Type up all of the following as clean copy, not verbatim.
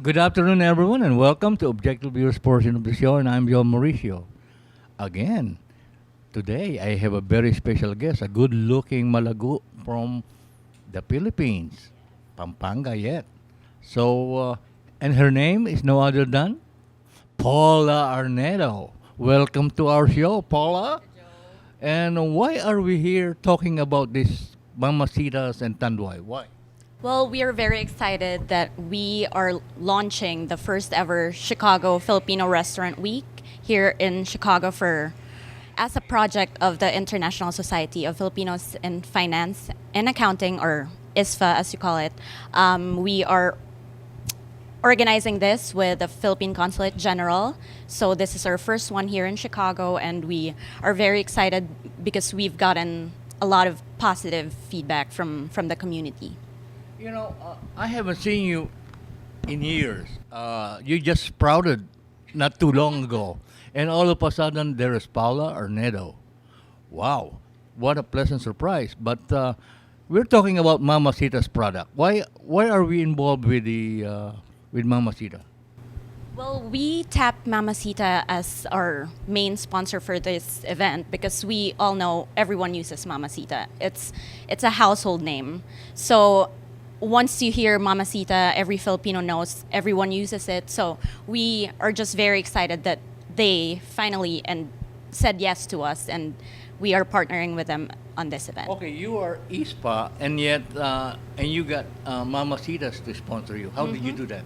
Good afternoon, everyone, and welcome to Objective Viewers portion of the show. And I'm Joe Mauricio. Again, today I have a very special guest, a good-looking Malagu from the Philippines, Pampanga yet. And her name is no other than Paula Arnedo. Welcome to our show, Paula. And why are we here talking about this mamacitas and tanduay? Why? Well, we are very excited that we are launching the first ever Chicago Filipino Restaurant Week here in Chicago for as a project of the International Society of Filipinos in Finance and Accounting, or ISFA as you call it. We are organizing this with the Philippine Consulate General. So this is our first one here in Chicago, and we are very excited because we've gotten a lot of positive feedback from the community. I haven't seen you in years. You just sprouted not too long ago. And all of a sudden, there is Paula Arnedo. Wow, what a pleasant surprise. But we're talking about Mamacita's product. Why are we involved with Mamacita? Well, we tapped Mamacita as our main sponsor for this event because we all know everyone uses Mamacita. It's a household name. So once you hear Mamacita, every Filipino knows, everyone uses it. So we are just very excited that they finally and said yes to us, and we are partnering with them on this event. Okay, you are ISPA, and yet, and you got Mamacitas to sponsor you. How did you do that?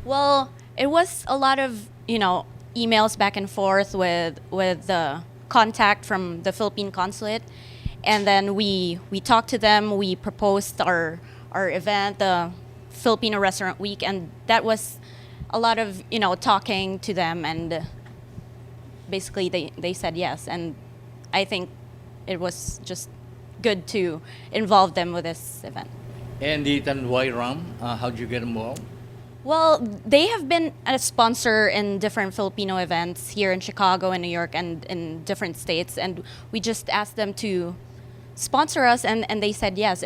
Well, it was a lot of emails back and forth with the contact from the Philippine consulate, and then we talked to them. We proposed our event, the Filipino Restaurant Week, and that was a lot of talking to them, and basically they said yes, and I think it was just good to involve them with this event. And the Tanduay Ram, how'd you get involved? Well, they have been a sponsor in different Filipino events here in Chicago and New York and in different states, and we just asked them to sponsor us, and they said yes.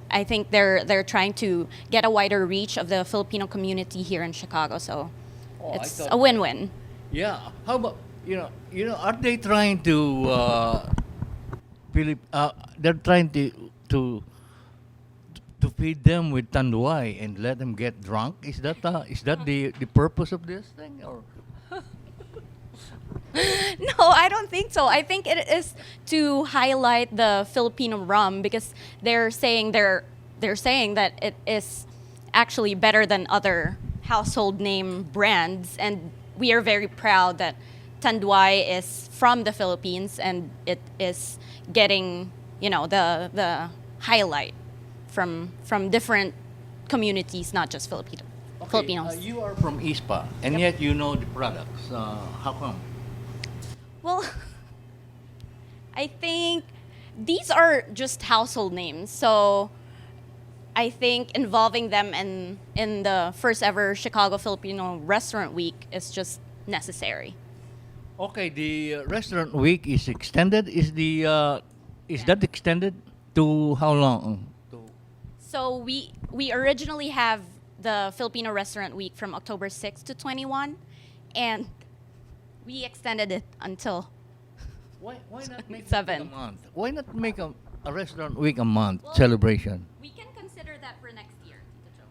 I think they're trying to get a wider reach of the Filipino community here in Chicago, so it's a win-win. Yeah. How about are they trying to they're trying to feed them with tanduay and let them get drunk? Is that the purpose of this thing, or? No, I don't think so. I think it is to highlight the Filipino rum because they're saying that it is actually better than other household name brands, and we are very proud that Tanduay is from the Philippines and it is getting the highlight from different communities, not just Filipinos. You are from ISPA, and yet you know the products. How come? Well, I think these are just household names. So I think involving them in the first ever Chicago Filipino Restaurant Week is just necessary. Okay, the restaurant week is extended. Is that extended to how long? So we originally have the Filipino Restaurant Week from October 6th to 21, and we extended it until Why not make it a 7. month? Why not make a restaurant week a month celebration? We can consider that for next year, Tito Joe.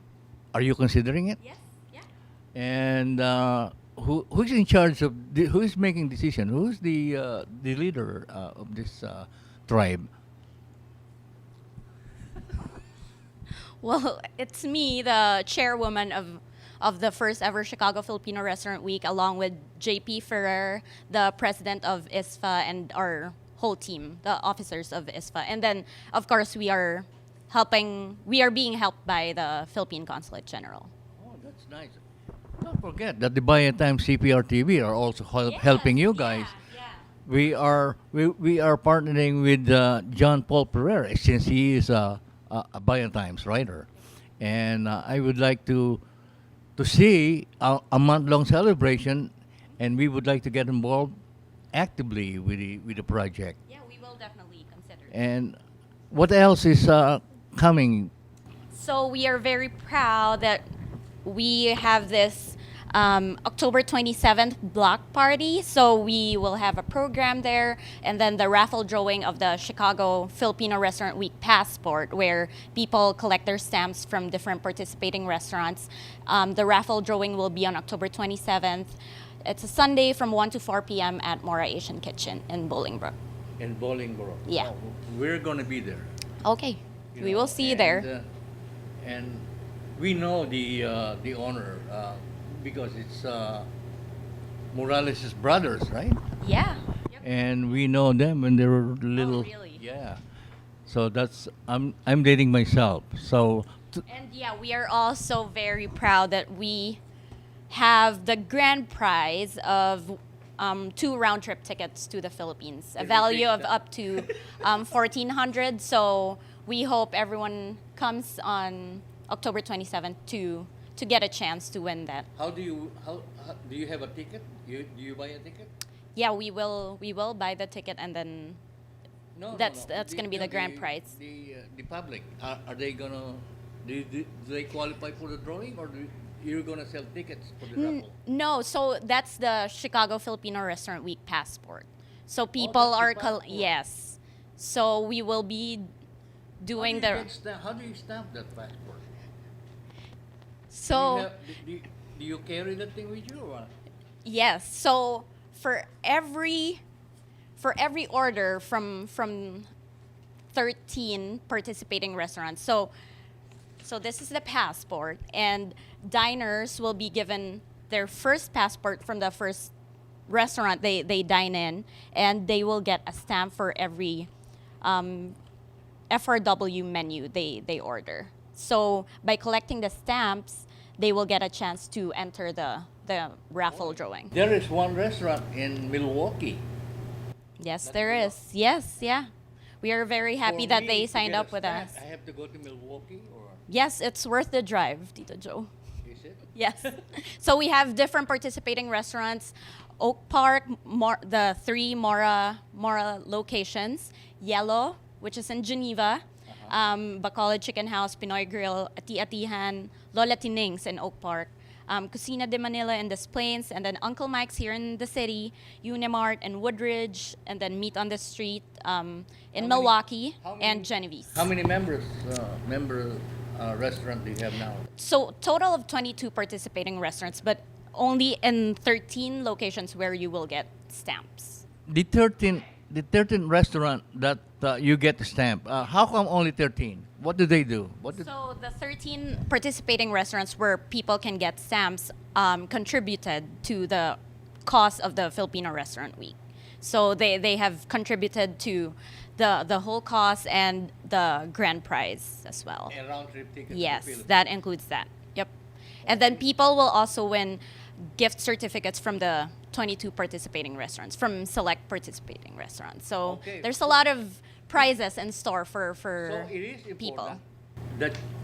Are you considering it? Yes? Yeah. And who's in charge of who is making decision? Who's the leader of this tribe? Well, it's me, the chairwoman of the first ever Chicago Filipino Restaurant Week, along with JP Ferrer, the president of ISFA, and our whole team, the officers of ISFA. And then, of course, we are being helped by the Philippine Consulate General. Oh, that's nice. Don't forget that the Bayan Times CPRTV are also helping you guys. Yeah. We are partnering with John Paul Pereira since he is a Bayan Times writer, and I would like to see a month-long celebration, and we would like to get involved actively with the project. Yeah, we will definitely consider it. And what else is coming? So we are very proud that we have this October 27th block party. So we will have a program there, and then the raffle drawing of the Chicago Filipino Restaurant Week passport, where people collect their stamps from different participating restaurants. The raffle drawing will be on October 27th. It's a Sunday from 1 to 4 p.m. at Mora Asian Kitchen in Bolingbrook. In Bolingbrook. Yeah. Oh, we're going to be there. Okay, You we know, will see you there. And we know the owner because it's Morales' brothers, right? Yeah. Yep. And we know them when they were little. really? Yeah. So that's I'm dating myself. So And yeah, we are also very proud that we have the grand prize of 2 round trip tickets to the Philippines, a Can you value take of that? up to 1,400. So we hope everyone comes on October 27th to get a chance to win that. how do you have a ticket? Do you buy a ticket? Yeah, we will buy the ticket, and then No, that's gonna be the grand prize. The public are they gonna do they qualify for the drawing or you're gonna sell tickets for the raffle? No, so that's the Chicago Filipino Restaurant Week passport. So people that's the are passport. yes. So we will be doing How do you stamp that passport? so Do you carry that thing with you or what? yes. So for every order from 13 participating restaurants. So this is the passport, and diners will be given their first passport from the first restaurant they dine in, and they will get a stamp for every FRW menu they order. So by collecting the stamps, they will get a chance to enter the raffle drawing. There is one restaurant in Milwaukee. Yes, That's there enough. is. Yes, yeah. We are very happy For that me they to signed get a up with stamp, us. I have to go to Milwaukee or Yes, it's worth the drive, Tito Joe. is it? Yes. So we have different participating restaurants. Oak Park, the 3 Mora locations. Yellow, which is in Geneva. Bacolod Chicken House, Pinoy Grill, Ati-Atihan, Lola Tinings in Oak Park. Cocina de Manila in Des Plaines, and then Uncle Mike's here in the city, Unimart and Woodridge, and then Meat on the Street in many- Milwaukee how many- and Jennivee. How many member restaurant do you have now? So total of 22 participating restaurants, but only in 13 locations where you will get stamps. The 13 restaurant that you get the stamp. How come only 13? What do they do? So the 13 participating restaurants where people can get stamps contributed to the cost of the Filipino Restaurant Week. So they have contributed to the whole cost and the grand prize as well. A round trip ticket. to Yes, Philippines. that includes that. Yep. And then people will also win gift certificates from the 22 participating restaurants, from select participating restaurants. So Okay. there's a lot of prizes in store for So it is people. important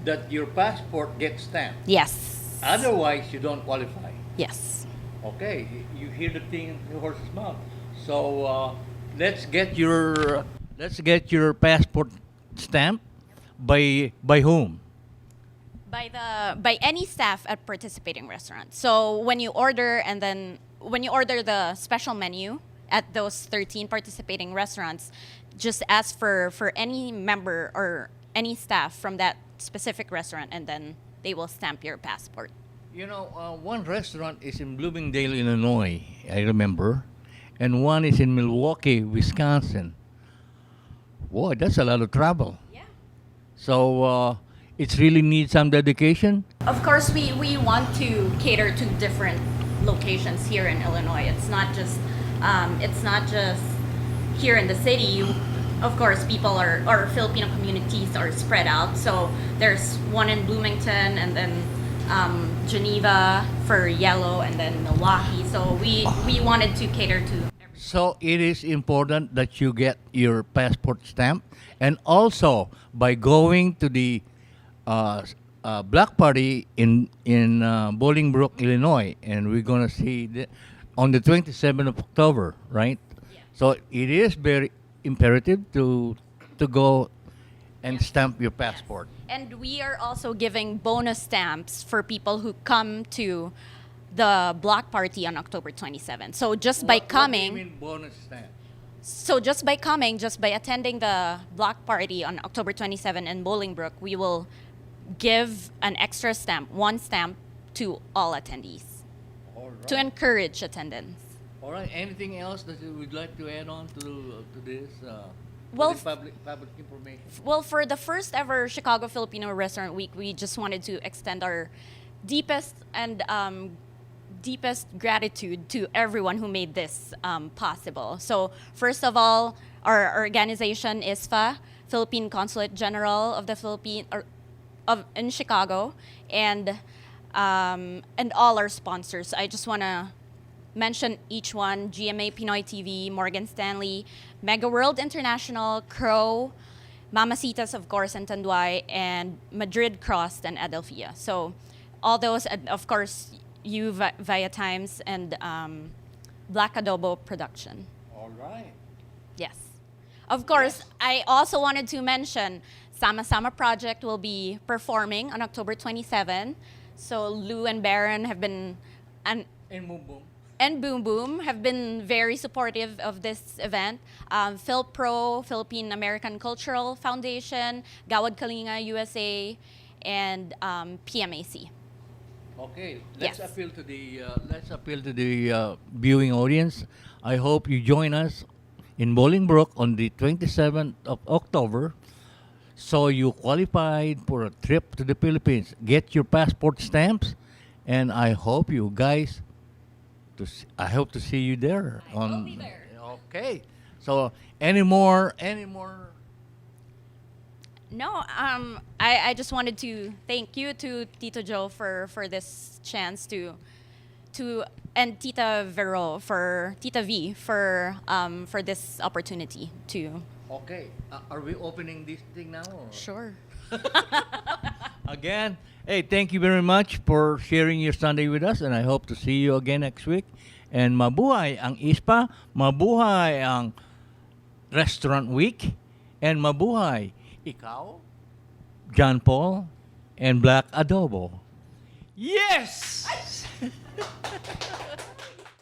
that your passport gets stamped. Yes. Otherwise, you don't qualify. Yes. Okay, you hear the thing in the horse's mouth. So let's get your passport stamp by whom? By any staff at participating restaurants. So when you order the special menu at those 13 participating restaurants, just ask for any member or any staff from that specific restaurant, and then they will stamp your passport. You know, one restaurant is in Bloomingdale, Illinois, I remember, and one is in Milwaukee, Wisconsin. Boy, that's a lot of travel. Yeah. So it really needs some dedication. Of course, we want to cater to different locations here in Illinois. It's not just here in the city. Of course, people or Filipino communities are spread out. So there's one in Bloomington, and then Geneva for Yellow, and then Milwaukee. So we wanted to cater to. So it is important that you get your passport stamp, and also by going to the black party in Bolingbrook, Illinois, and we're gonna see on the 27th of October, right? Yeah. So it is very imperative to go and stamp your passport. And we are also giving bonus stamps for people who come to the block party on October 27th. So just by coming, What do you mean bonus stamp? so just by coming, just by attending the block party on October 27 in Bolingbrook, we will give an extra stamp, one stamp to all attendees All right. to encourage attendance. All right. Anything else that you would like to add on to this? Well, For the public information. Well, for the first ever Chicago Filipino Restaurant Week, we just wanted to extend our deepest and deepest gratitude to everyone who made this possible. So, first of all, our organization ISFA, Philippine Consulate General of the Philippines, in Chicago, and all our sponsors. I just want to mention each one: GMA Pinoy TV, Morgan Stanley, Mega World International, Crow, Mamacitas, of course, and Tanduay, and Madrid Crossed and Adelphia. So all those, and of course, you Via Times and Black Adobo Production. All right. Yes. Of course, I also wanted to mention Sama Sama Project will be performing on October 27. So Lou and Baron have been, And boom boom. and Boom Boom have been very supportive of this event. PhilPro, Philippine American Cultural Foundation, Gawad Kalinga USA, and PMAC. Okay, Yes. let's appeal to the viewing audience. I hope you join us in Bolingbrook on the 27th of October. So you qualified for a trip to the Philippines. Get your passport stamps, and I hope you guys. I hope to see you there. I will be there. Okay. So any more? No, I just wanted to thank you to Tito Joe for this chance to and Tita V for this opportunity to. Okay. Are we opening this thing now? Or? Sure. Again, hey, thank you very much for sharing your Sunday with us, and I hope to see you again next week. And mabuhay ang ISPA, mabuhay ang Restaurant Week, and mabuhay ikaw, John Paul, and Black Adobo. Yes!